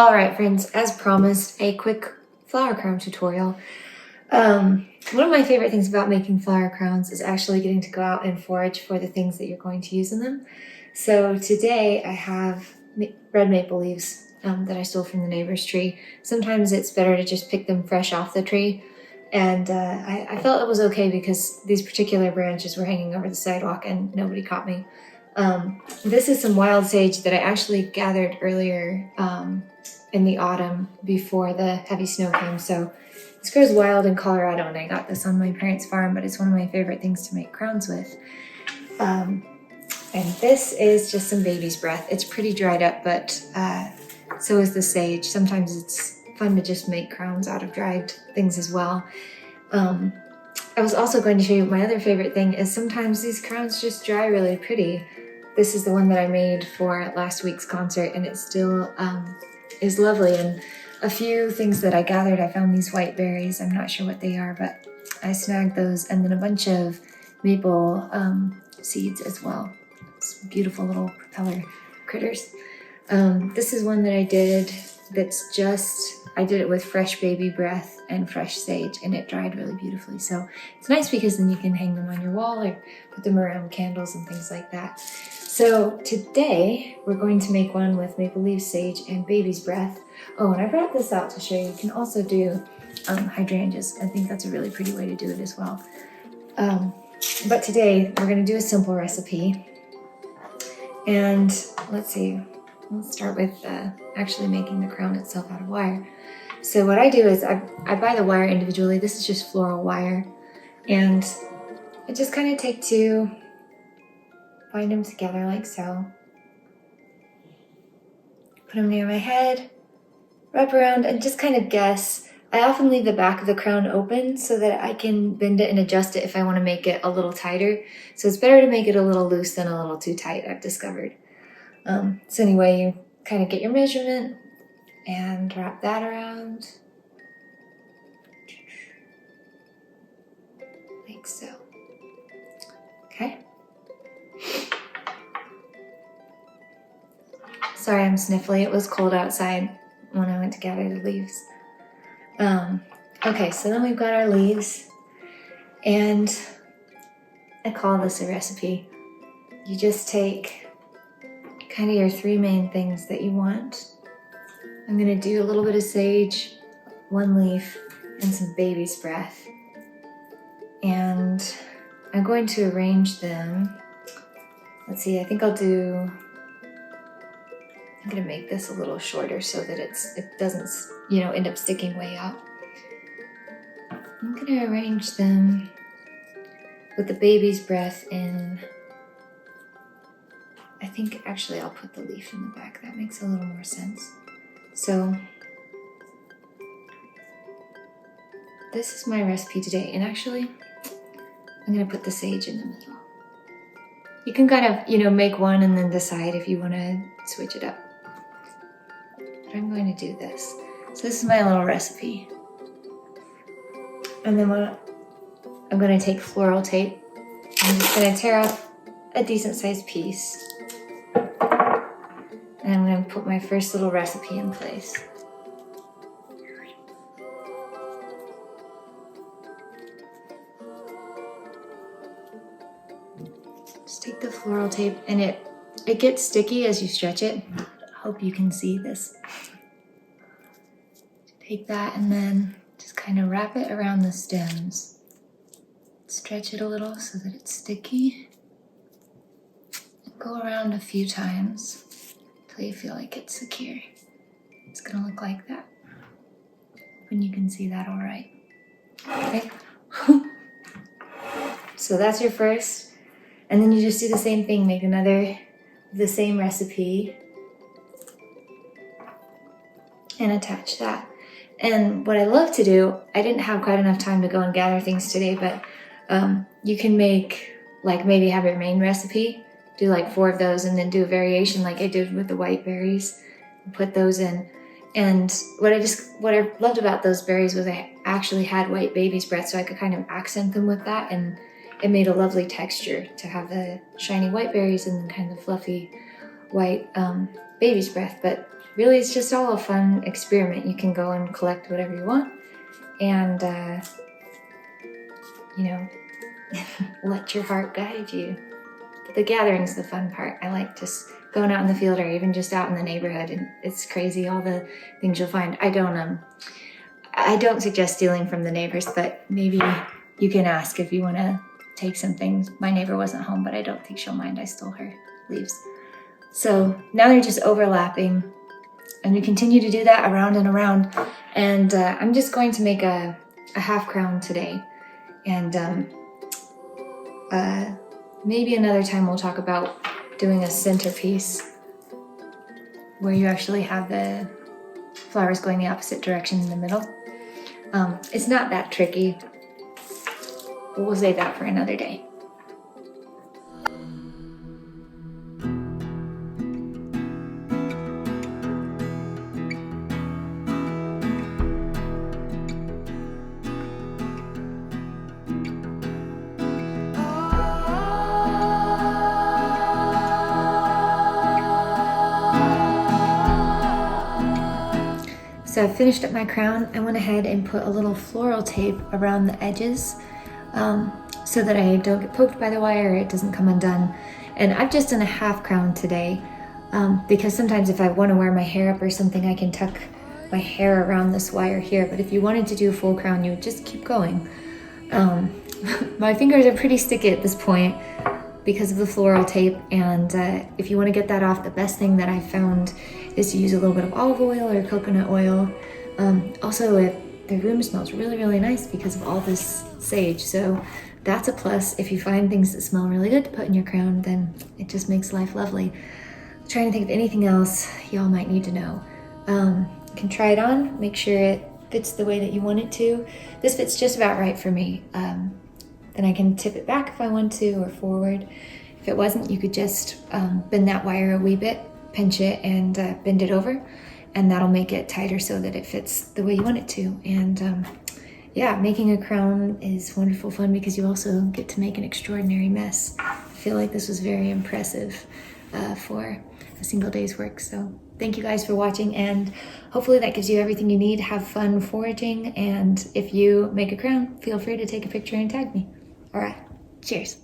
Alright friends, as promised, a quick flower crown tutorial. One of my favorite things about making flower crowns is actually getting to go out and forage for the things that you're going to use in them. So today I have red maple leaves that I stole from the neighbor's tree. Sometimes it's better to just pick them fresh off the tree. And I felt it was okay because these particular branches were hanging over the sidewalk and nobody caught me. This is some wild sage that I actually gathered earlier in the autumn before the heavy snow came. So this grows wild in Colorado and I got this on my parents' farm, but it's one of my favorite things to make crowns with. And this is just some baby's breath. It's pretty dried up, but so is the sage. Sometimes it's fun to just make crowns out of dried things as well. I was also going to show you my other favorite thing is sometimes these crowns just dry really pretty. This is the one that I made for last week's concert and it still is lovely. And a few things that I gathered, I found these white berries. I'm not sure what they are, but I snagged those and then a bunch of maple seeds as well. Some beautiful little propeller critters. This is one that I did that's I did it with fresh baby breath and fresh sage and it dried really beautifully. So it's nice because then you can hang them on your wall or put them around candles and things like that. So today we're going to make one with maple leaf, sage, and baby's breath. Oh, and I brought this out to show you. You can also do hydrangeas. I think that's a really pretty way to do it as well. But today we're going to do a simple recipe. And let's see, let's start with actually making the crown itself out of wire. So what I do is I buy the wire individually. This is just floral wire. And I just kind of take two, bind them together like so. Put them near my head, wrap around and just kind of guess. I often leave the back of the crown open so that I can bend it and adjust it if I want to make it a little tighter. So it's better to make it a little loose than a little too tight, I've discovered. So anyway, you kind of get your measurement and wrap that around. Like so. Okay. Sorry, I'm sniffly. It was cold outside when I went to gather the leaves. Okay, so then we've got our leaves, and I call this a recipe. You just take kind of your three main things that you want. I'm gonna do a little bit of sage, one leaf, and some baby's breath. And I'm going to arrange them. Let's see, I think I'm gonna make this a little shorter so that it doesn't, end up sticking way out. I'm gonna arrange them with the baby's breath in. I think actually I'll put the leaf in the back. That makes a little more sense. So this is my recipe today, and actually I'm gonna put the sage in the middle. You can kind of, make one and then decide if you want to switch it up. But I'm going to do this. So this is my little recipe. And then I'm going to take floral tape. I'm just going to tear off a decent sized piece. And I'm going to put my first little recipe in place. Just take the floral tape and it gets sticky as you stretch it. I hope you can see this. Take that and then just kind of wrap it around the stems. Stretch it a little so that it's sticky. Go around a few times until you feel like it's secure. It's gonna look like that. And you can see that all right. Okay. So that's your first. And then you just do the same thing, make the same recipe and attach that. And what I love to do, I didn't have quite enough time to go and gather things today, but you can make, maybe have your main recipe, do 4 of those and then do a variation like I did with the white berries, and put those in. And what I loved about those berries was I actually had white baby's breath, so I could kind of accent them with that, and it made a lovely texture to have the shiny white berries and then kind of fluffy white baby's breath. But really it's just all a fun experiment. You can go and collect whatever you want and, you know, let your heart guide you. But the gathering's the fun part. I like just going out in the field or even just out in the neighborhood, and it's crazy all the things you'll find. I don't suggest stealing from the neighbors, but maybe you can ask if you want to take some things. My neighbor wasn't home, but I don't think she'll mind. I stole her leaves. So now they're just overlapping, and we continue to do that around and around. And I'm just going to make a half crown today. And maybe another time we'll talk about doing a centerpiece where you actually have the flowers going the opposite direction in the middle. It's not that tricky, but we'll save that for another day. So I finished up my crown. I went ahead and put a little floral tape around the edges so that I don't get poked by the wire, it doesn't come undone. And I've just done a half crown today because sometimes if I want to wear my hair up or something, I can tuck my hair around this wire here. But if you wanted to do a full crown, you would just keep going. My fingers are pretty sticky at this point because of the floral tape, and if you want to get that off, the best thing that I found is to use a little bit of olive oil or coconut oil. Also, the room smells really, really nice because of all this sage, so that's a plus. If you find things that smell really good to put in your crown, then it just makes life lovely. I'm trying to think of anything else y'all might need to know. You can try it on, make sure it fits the way that you want it to. This fits just about right for me. Then I can tip it back if I want to, or forward. If it wasn't, you could just bend that wire a wee bit, pinch it, and bend it over, and that'll make it tighter so that it fits the way you want it to. And yeah, making a crown is wonderful fun because you also get to make an extraordinary mess. I feel like this was very impressive for a single day's work. So thank you guys for watching, and hopefully that gives you everything you need. Have fun foraging, and if you make a crown, feel free to take a picture and tag me. All right, cheers.